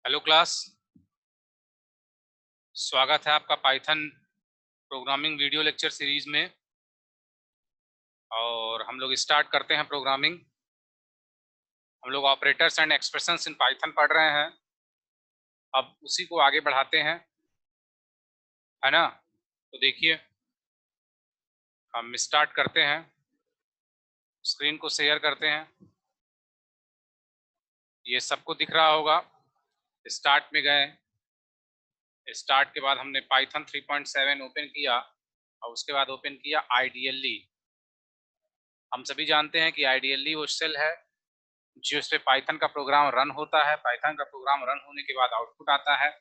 Hello class. स्वागत है आपका Python programming video lecture series में। और हम लोग स्टार्ट करते हैं प्रोग्रामिंग। हम लोग operators and expressions in Python पढ़ रहे हैं। अब उसी को आगे बढ़ाते हैं, है ना। तो देखिए, हम स्टार्ट करते हैं। स्क्रीन को शेयर करते हैं। ये सबको दिख रहा होगा। स्टार्ट में गए। स्टार्ट के बाद हमने पाइथन 3.7 ओपन किया और उसके बाद ओपन किया आइडियली। हम सभी जानते हैं कि आइडियली वो शेल है जिस पे पाइथन का प्रोग्राम रन होता है। पाइथन का प्रोग्राम रन होने के बाद आउटपुट आता है,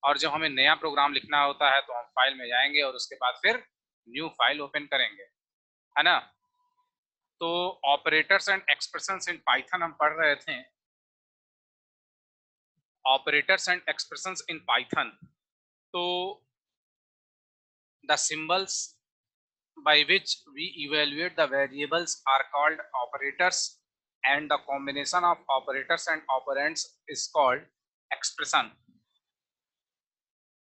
और जब हमें नया प्रोग्राम लिखना होता है तो हम फाइल में जाएंगे और उसके बाद फिर न्यू फाइल ओपन करेंगे, है ना। तो operators and expressions in Python हम पढ़ रहे थे। Operators and expressions in Python, तो the symbols by which we evaluate the variables are called operators, and the combination of operators and operands is called expression।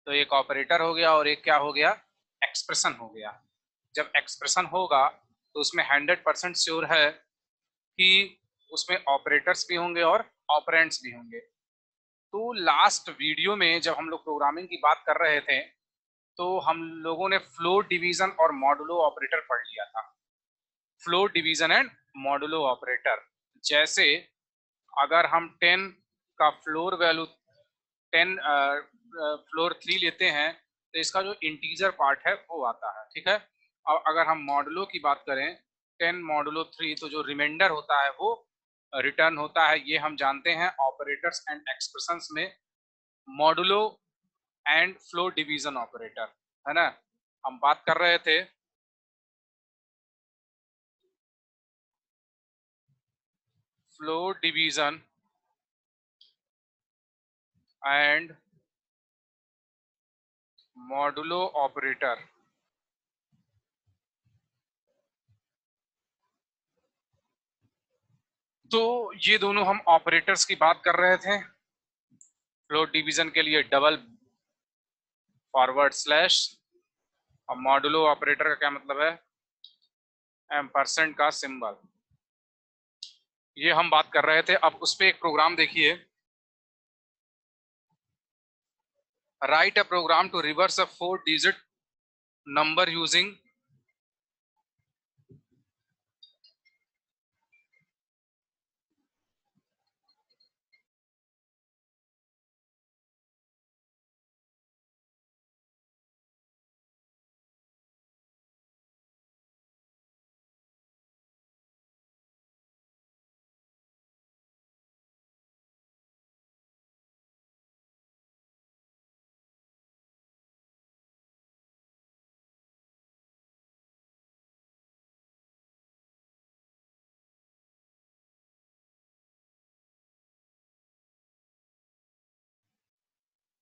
तो एक operator हो गया और एक क्या हो गया, एक्सप्रेशन हो गया। जब एक्सप्रेशन होगा तो उसमें 100% श्योर है कि उसमें ऑपरेटर्स भी होंगे और ऑपरेंड्स भी होंगे। तो लास्ट वीडियो में जब हम लोग प्रोग्रामिंग की बात कर रहे थे तो हम लोगों ने फ्लोर डिवीजन और मॉडुलो ऑपरेटर पढ़ लिया था। Floor division and modulo operator, जैसे अगर हम 10 का फ्लोर वैल्यू 10 फ्लोर 3 लेते हैं तो इसका जो इंटीजर पार्ट है वो आता है, ठीक है। और अगर हम मॉडुलो की बात करें 10 मॉडुलो 3, तो जो रिमाइंडर होता है वो रिटर्न होता है। ये हम जानते हैं ऑपरेटर्स एंड एक्सप्रेशंस में modulo and floor division operator, है ना। हम बात कर रहे थे floor division and modulo operator. तो ये दोनों हम ऑपरेटर्स की बात कर रहे थे। फ्लोर डिवीजन के लिए डबल फॉरवर्ड स्लैश, और मॉडुलो ऑपरेटर का क्या मतलब है, एम्परसेंड का सिंबल। ये हम बात कर रहे थे। अब उस पे एक प्रोग्राम देखिए। Write a program to reverse a 4 digit number using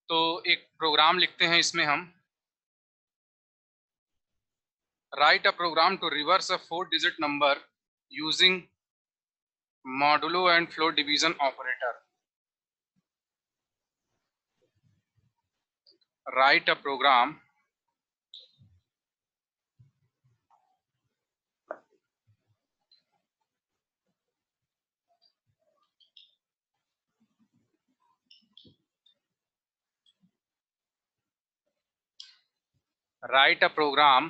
तो एक प्रोग्राम लिखते हैं इसमें हम। Write a program to reverse a 4 digit number using modulo and floor division operator. Write a program write a program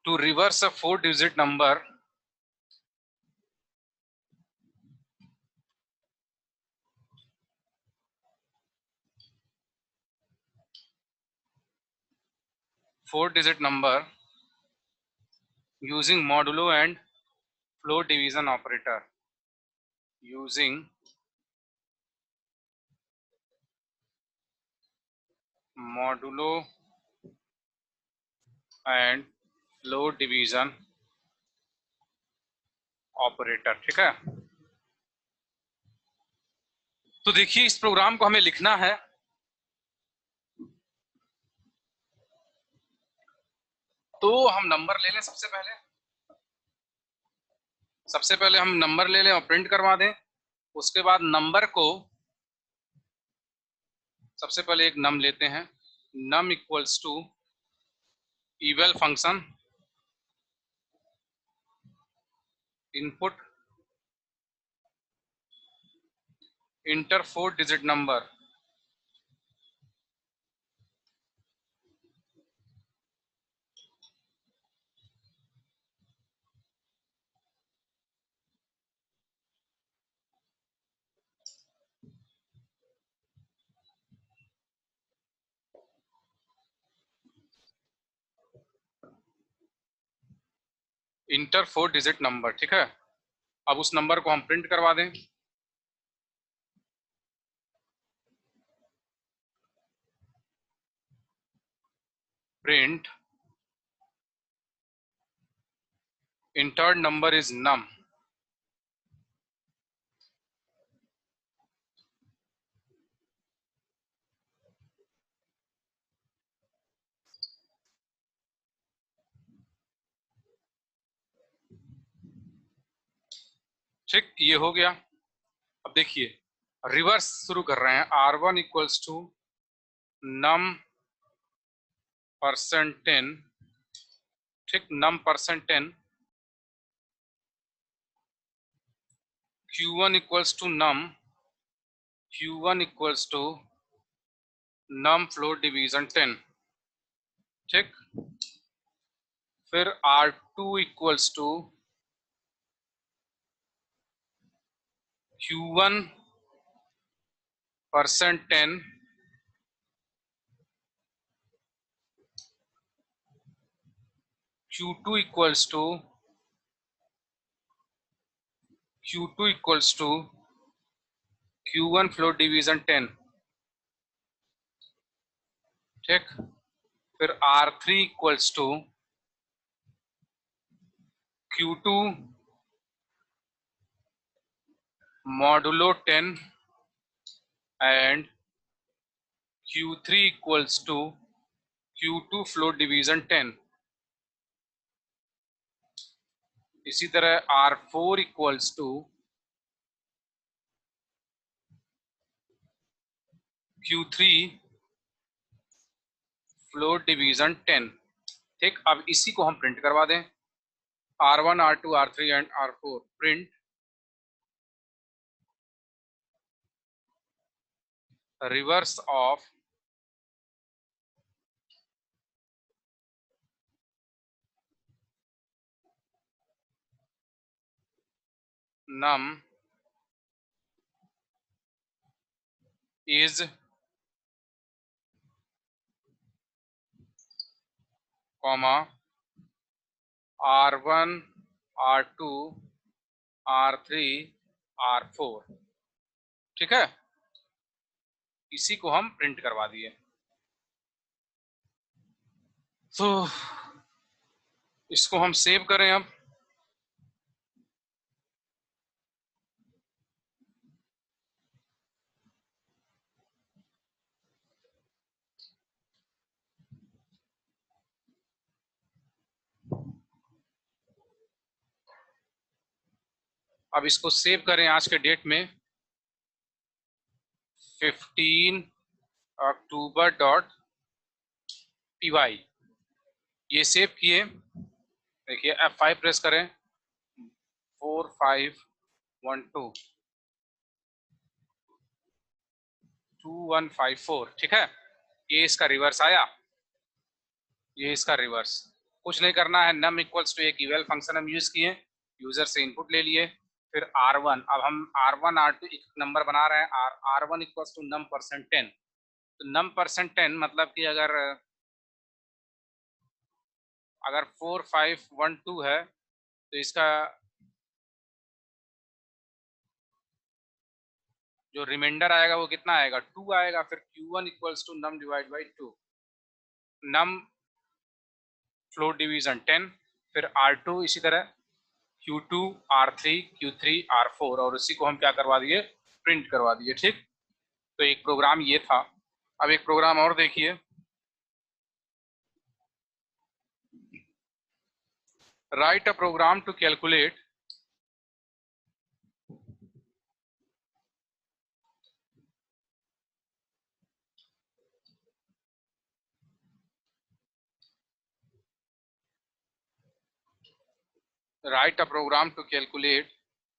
to reverse a 4 digit number using modulo and floor division operator, using modulo and floor division operator, ठीक है। तो देखिए, इस programme को हमें लिखना है। तो हम नंबर ले लें सबसे पहले। सबसे पहले हम नंबर ले लें और प्रिंट करवा दें। उसके बाद नंबर को सबसे पहले एक नम लेते हैं, num equals to eval function input enter 4 digit number. Enter 4 digit number, ठीक है। अब उस नंबर को हम प्रिंट करवा दें। Print entered number is num। ठीक, ये हो गया। अब देखिए रिवर्स शुरू कर रहे हैं। R1 equals to num percent 10, ठीक, num percent 10। Q1 equals to num, Q1 equals to num floor division 10, ठीक। फिर R2 equals to Q1 percent 10 Q2 equals to Q2 equals to Q1 floor division 10, ठीक। फिर R3 equals to Q2 modulo 10 and Q3 equals to Q2 floor division 10। इसी तरह R4 equals to Q3 floor division 10, ठीक। अब इसी को हम print करवा दें। R1, R2, R3 and R4 print reverse of num is comma R1, R2, R3, R4, ठीक है। इसी को हम प्रिंट करवा दिए। तो इसको हम सेव करें। अब इसको सेव करें आज के डेट में 15 अक्टूबर डॉट py। ये सेव किए। देखिए F5 प्रेस करें, 4512 2154, ठीक है। ये इसका रिवर्स आया, ये इसका रिवर्स। कुछ नहीं करना है, नम इक्वल्स टू एक इवल फंक्शन हम यूज किए, यूजर से इनपुट ले लिए। फिर R1, अब हम R1 R2 एक नंबर बना रहे हैं। R1 equals to num percent 10। तो नम परसेंट 10 मतलब कि अगर 4512 है तो इसका जो रिमाइंडर आएगा वो कितना आएगा, 2 आएगा। फिर Q1 equals to num divide by 2, num floor division 10। फिर R2 इसी तरह Q2, R3, Q3, R4, और इसी को हम क्या करवा दिए, प्रिंट करवा दिए, ठीक। तो एक प्रोग्राम ये था। अब एक प्रोग्राम और देखिए। Write a program to calculate write a program to calculate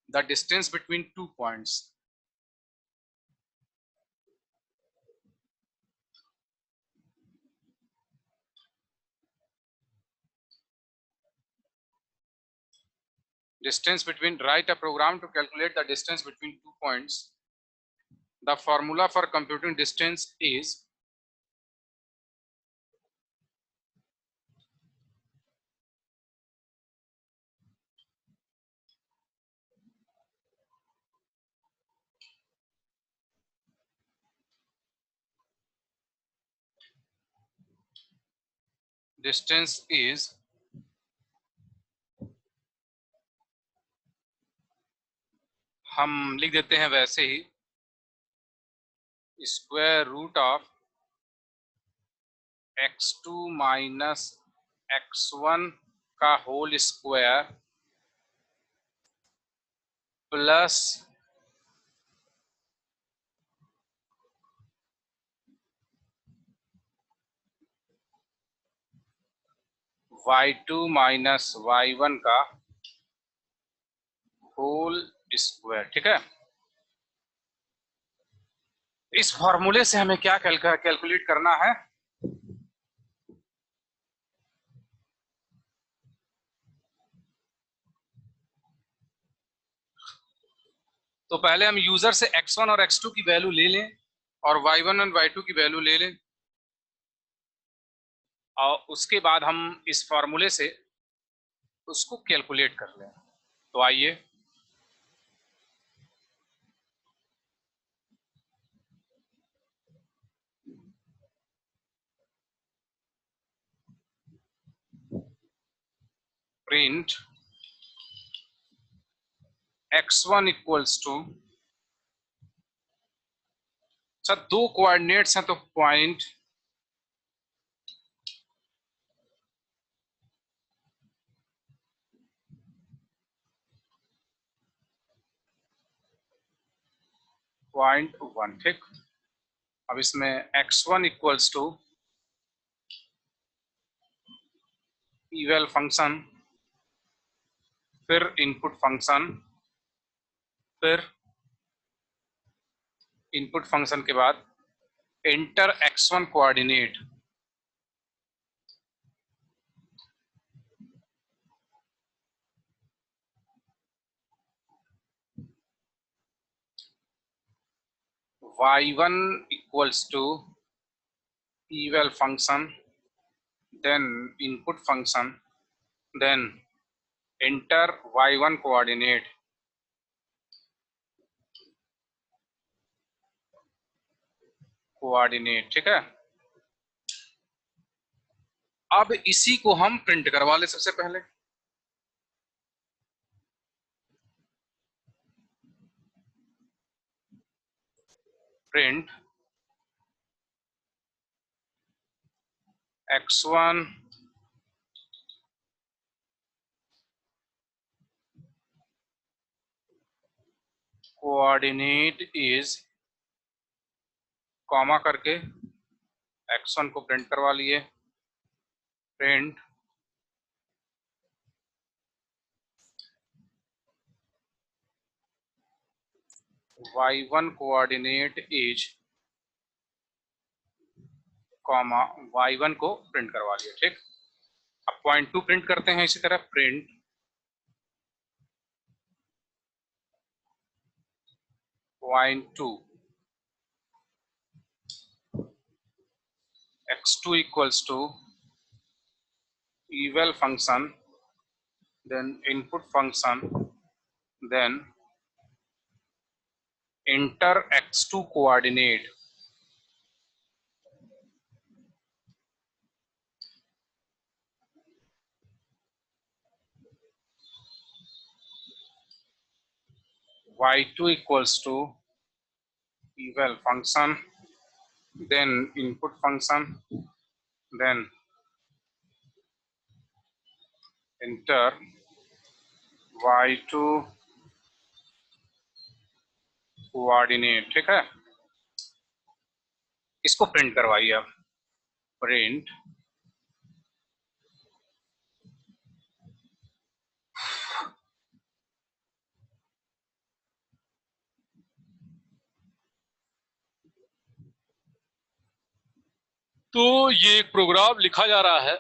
the distance between 2 points. Write a program to calculate the distance between 2 points. The formula for computing distance is हम लिख देते हैं वैसे ही, square root of x2 minus x1 का whole square plus y2 minus y1 का whole square. ठीक है, इस फॉर्मूले से हमें क्या कैलकुलेट करना है? तो पहले हम यूजर से x1 और x2 की वैल्यू ले लें और y1 और y2 की वैल्यू ले लें, और उसके बाद हम इस फॉर्मूले से उसको कैलकुलेट कर लें। तो आइए, प्रिंट x1 इक्वल्स टू, अच्छा दो कोऑर्डिनेट्स हैं तो पॉइंट .1। ठीक, अब इसमें x1 equals to eval function, फिर इनपुट फंक्शन, फिर इनपुट फंक्शन के बाद enter x1 coordinate, y1 equals to eval function, then input function, then enter y1 coordinate, ठीक है। अब इसी को हम प्रिंट करवा ले। सबसे पहले print x1 coordinate is, comma करके x1 को प्रिंट करवा लिए, print y1 coordinate is, comma y1 को प्रिंट करवा लिया। ठीक, अब पॉइंट 2 प्रिंट करते हैं इसी तरह, print .2 x2 equals to eval function, then input function, then enter x2 coordinate, y2 equals to eval function, then input function, then enter y2 coordinate. ठीक है, इसको प्रिंट करवाइए। अब प्रिंट तो ये एक प्रोग्राम लिखा जा रहा है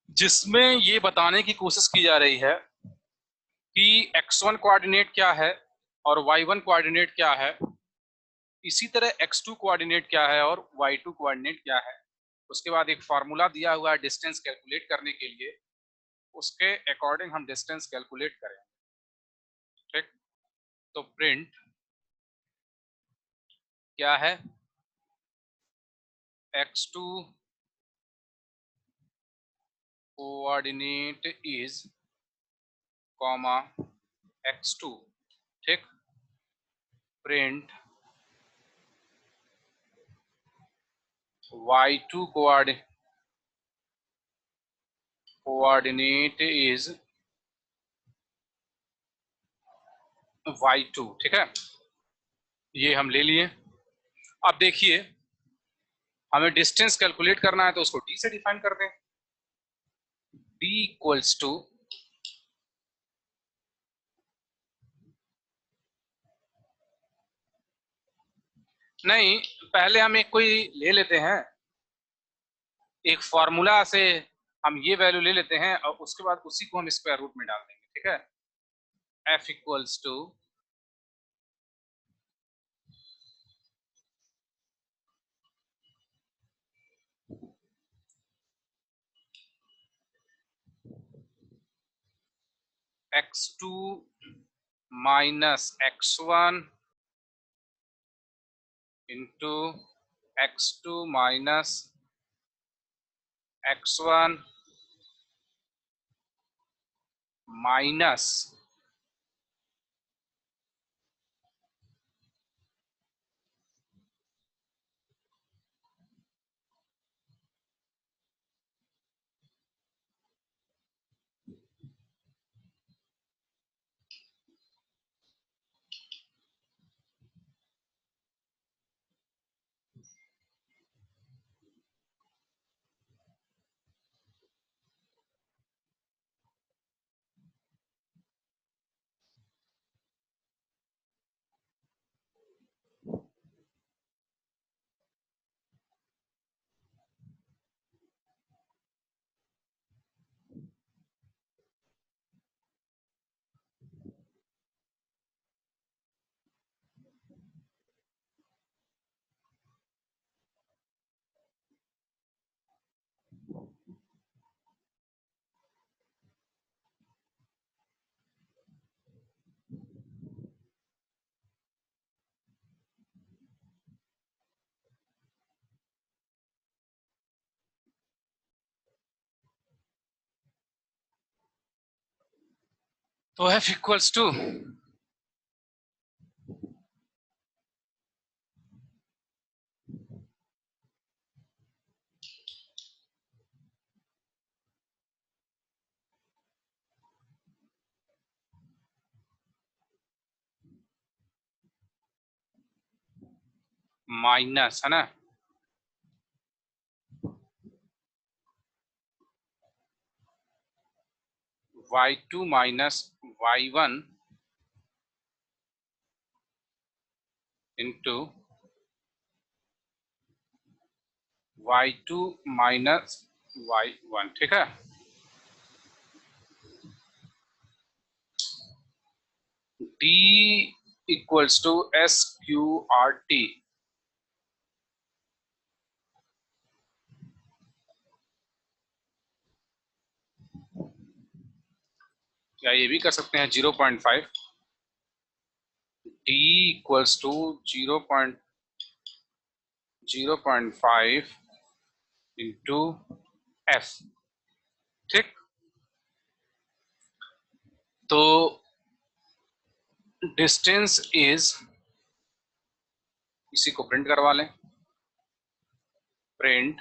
जिसमें ये बताने की कोशिश की जा रही है कि x1 कोऑर्डिनेट क्या है और y1 कोऑर्डिनेट क्या है, इसी तरह x2 कोऑर्डिनेट क्या है और y2 कोऑर्डिनेट क्या है। उसके बाद एक फार्मूला दिया हुआ है डिस्टेंस कैलकुलेट करने के लिए, उसके अकॉर्डिंग हम डिस्टेंस कैलकुलेट करें। ठीक, तो प्रिंट क्या है, x2 coordinate is comma x2। ठीक, print y2 coordinate is y2। ठीक है, ये हम ले लिए। अब देखिए हमें डिस्टेंस कैलकुलेट करना है तो उसको d से डिफाइन कर दें। d इक्वल्स टू नहीं, पहले हम एक कोई ले लेते हैं, एक फॉर्मूला से हम ये वैल्यू ले लेते हैं और उसके बाद उसी को हम स्क्वायर रूट में डाल देंगे। ठीक है, f equals to x2 minus x1 into x2 minus x1 minus तो f इक्वल्स टू माइनस, है ना, y2 minus y1 into y2 minus y1। ठीक है, d इक्वल्स टू SQRT। या ये भी कर सकते हैं 0.5, d equals to 0.05 into f। ठीक, तो डिस्टेंस इज, इसी को प्रिंट करवा लें, print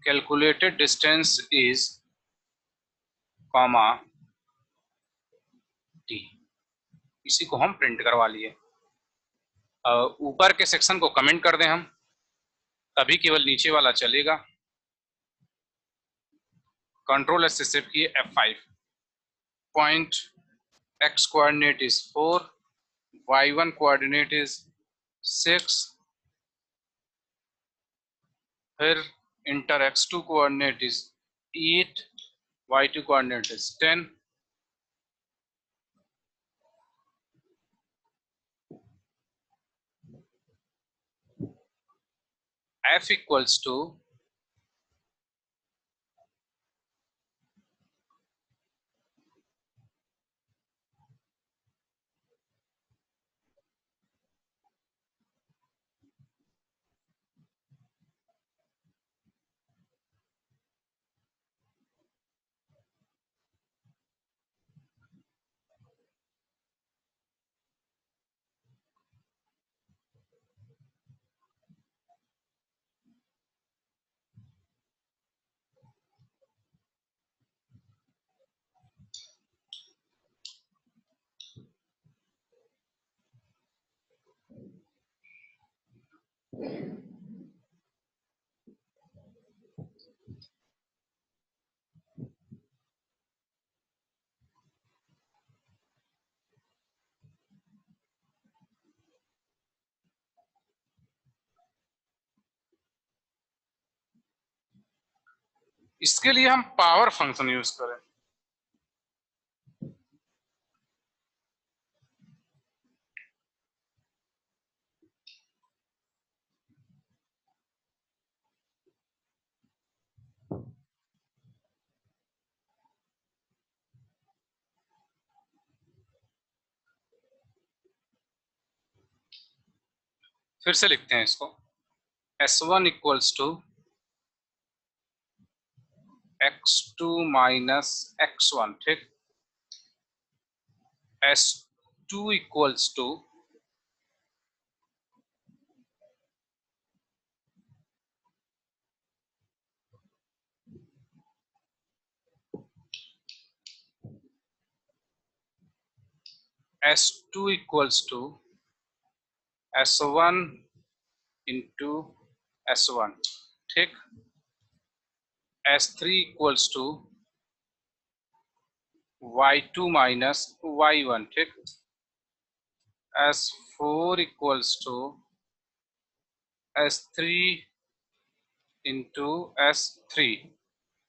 calculated distance is comma d। इसी को हम प्रिंट करवा लिए। ऊपर के सेक्शन को कमेंट कर दें हम, तभी केवल नीचे वाला चलेगा। कंट्रोल एस से शिफ्ट किए F5, point x coordinate is 4, y1 coordinate is 6, फिर enter x2 coordinate is 8, y2 coordinate is 10, f equals to इसके लिए हम पावर फंक्शन यूज करें। फिर से लिखते हैं इसको, S1 equals to x2 minus x1, ठीक। S2 equals to S2 equals to S1 into S1, ठीक। S3 equals to Y2 minus Y1, ठीक। S4 equals to S3 into S3,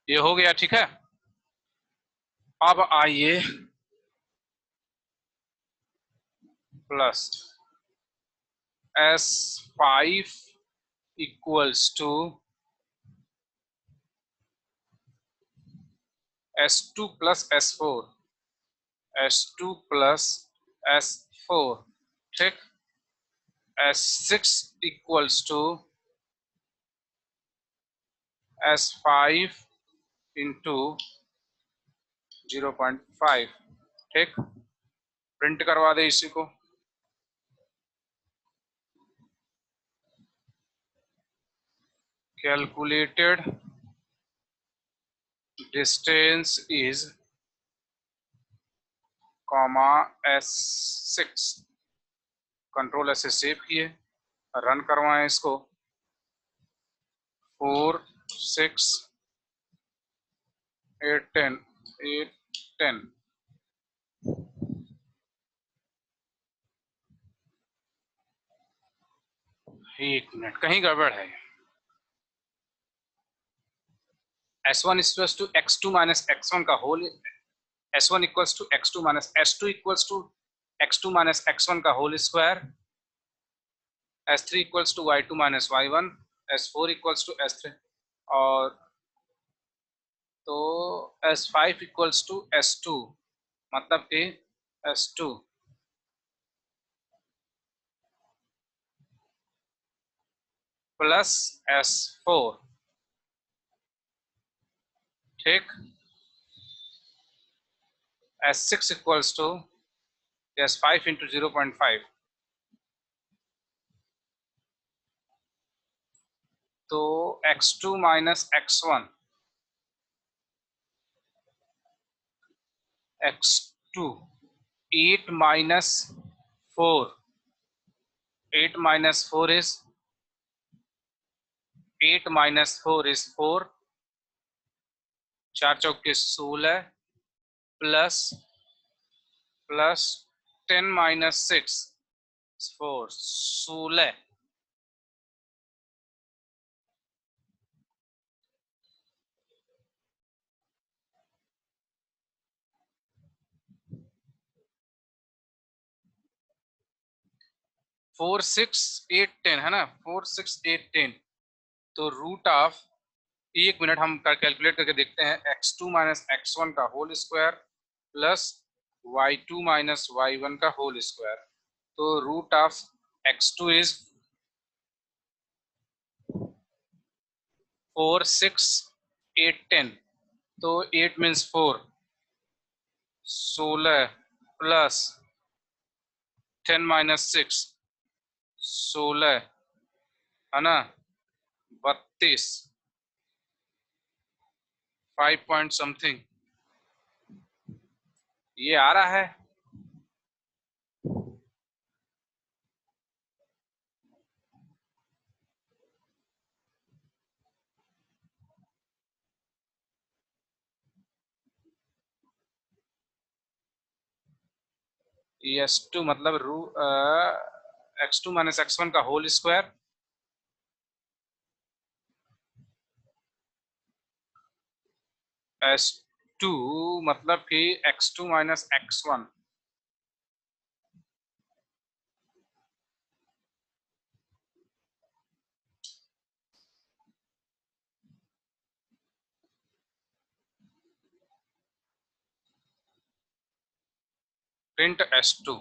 ये हो गया, ठीक है। अब आइए plus S5 equals to S2 plus S4, S2 plus S4, ठीक। S6 equals to S5 into 0.5, ठीक। प्रिंट करवा दे इसी को। Calculated distance is comma S6, control S से सेव किए, रन करवाएं इसको। 4, 6, 8, 10, 8, 10। एक मिनट, कहीं गड़बड़ है। S1 equals to x2 minus x1 का whole, S1 equals to x2 minus S2 equals to x2 minus x1 का whole square, S3 equals to y2 minus y1, S4 equals to S3, और तो S5 equals to S2, मतलब कि S2 plus S4, ठीक। S6 equals to S5 into 0.5, तो x2 minus x1, x2 8 minus 4, 8 minus 4 is 8 - 4 is 4, 4 चौके 16 plus 10 - 6 4 16। Four six eight ten है ना, 4 6 8 10। तो रूट ऑफ, 1 मिनट हम कैलकुलेट करके देखते हैं, x2 - x1 का whole square plus y2 - y1 का होल स्क्वायर। तो रूट ऑफ x2 इज 4 6 8 10। तो 8 मीन्स 4, 16 प्लस 10 - 6 16 है ना, 32, 5 पॉइंट समथिंग ये आ रहा है। S2 मतलब x2 - x1 का होल स्क्वायर S2 मतलब कि x2 - x1 प्रिंट S2।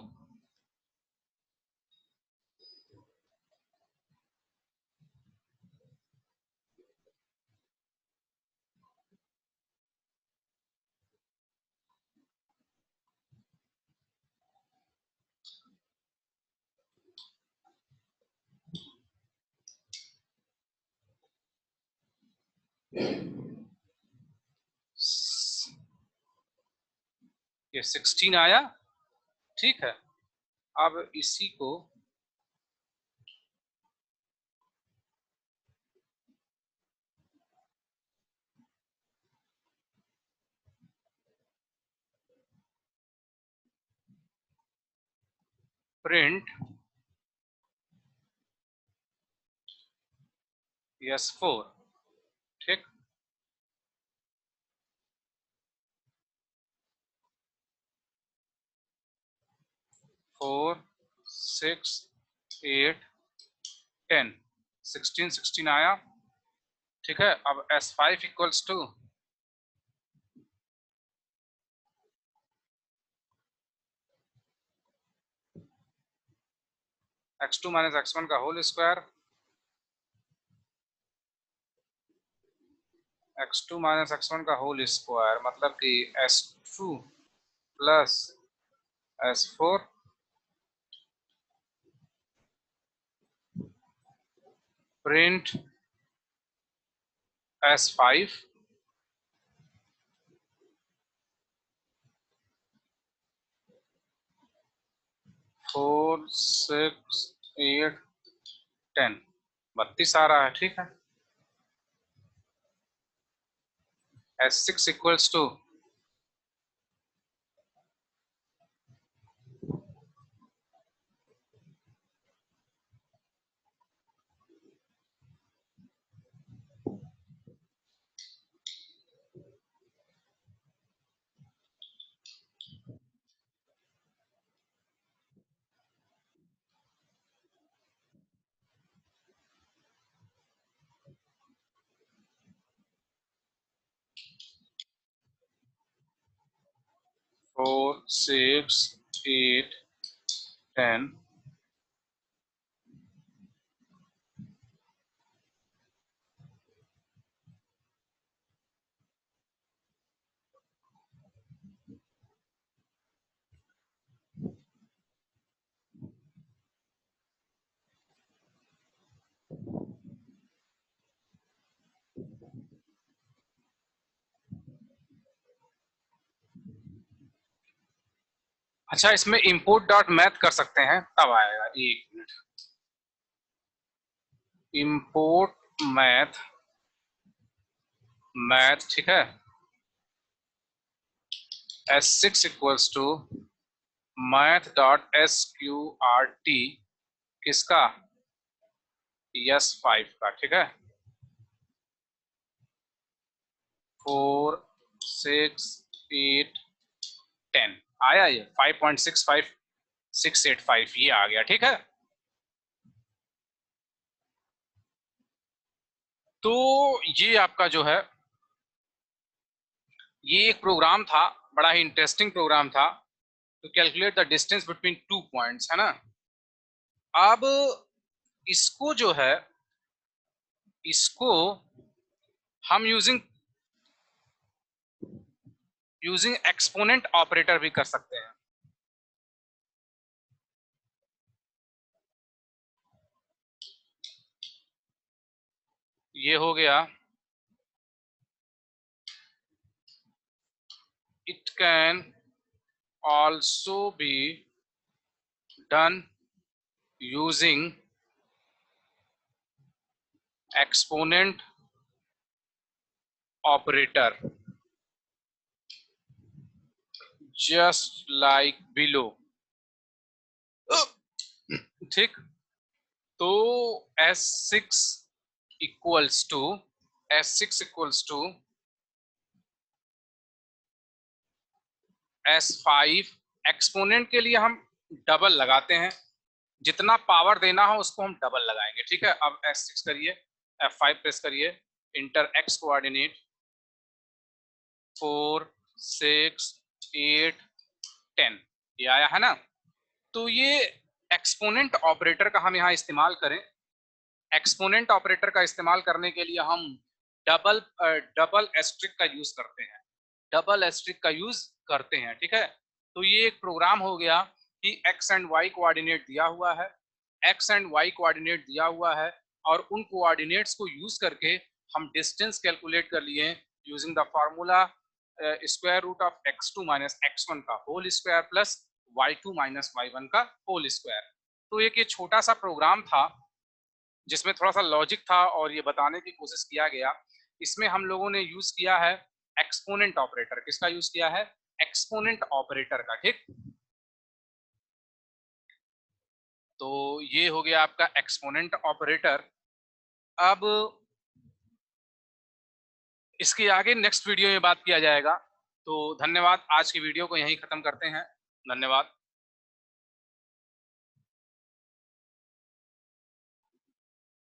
ये 16 आया, ठीक है। अब इसी को प्रिंट S4, ठीक। फोर सिक्स एट 10, 16 आया, ठीक है। अब S5 equals to x2 - x1 का होल स्क्वायर, x2 - x1 का होल स्क्वायर मतलब कि S2 plus S4 print S5 4 6 8 10, 32 आ रहा है, ठीक है। S6 equals to four six eight 10 अच्छा, इसमें इंपोर्ट डॉट मैथ कर सकते हैं, तब आएगा। 1 मिनट, इंपोर्ट मैथ ठीक है, S6 equals to math dot SQRT किसका, S5 का, ठीक है। 4 6 8 10 आया, ये 5.65685 ये आ गया, ठीक है। तो ये आपका जो है ये एक प्रोग्राम था, बड़ा ही इंटरेस्टिंग प्रोग्राम था, to calculate the distance between 2 points, है ना। अब इसको जो है, इसको हम यूजिंग एक्सपोनेंट ऑपरेटर भी कर सकते हैं। ये हो गया, it can also be done using exponent operator just like below, ठीक। तो S6 equals to S5, exponent के लिए हम डबल लगाते हैं, जितना पावर देना हो उसको हम डबल लगाएंगे, ठीक है। अब S6 करिए, F5 प्रेस करिए, इंटर X कोऑर्डिनेट 4 6 8 10 ये आया है ना। तो ये एक्सपोनेंट ऑपरेटर का हम यहाँ इस्तेमाल करें। एक्सपोनेंट ऑपरेटर का इस्तेमाल करने के लिए हम डबल एस्ट्रिक का यूज करते हैं, ठीक है। तो ये एक प्रोग्राम हो गया कि एक्स एंड वाई कोऑर्डिनेट दिया हुआ है, और उन कोऑर्डिनेट्स को यूज करके हम डिस्टेंस कैलकुलेट कर लिए using the formula square root of x2 minus x1 का whole square plus y2 minus y1 का होल स्क्वायर। तो एक ये छोटा सा प्रोग्राम था जिसमें थोड़ा सा लॉजिक था और ये बताने की कोशिश किया गया। इसमें हम लोगों ने यूज किया है एक्सपोनेंट ऑपरेटर। किसका यूज किया है? एक्सपोनेंट ऑपरेटर का, ठीक। तो ये हो गया आपका एक्सपोनेंट ऑपरेटर। अब इसके आगे नेक्स्ट वीडियो में बात किया जाएगा। तो धन्यवाद, आज की वीडियो को यहीं खत्म करते हैं। धन्यवाद।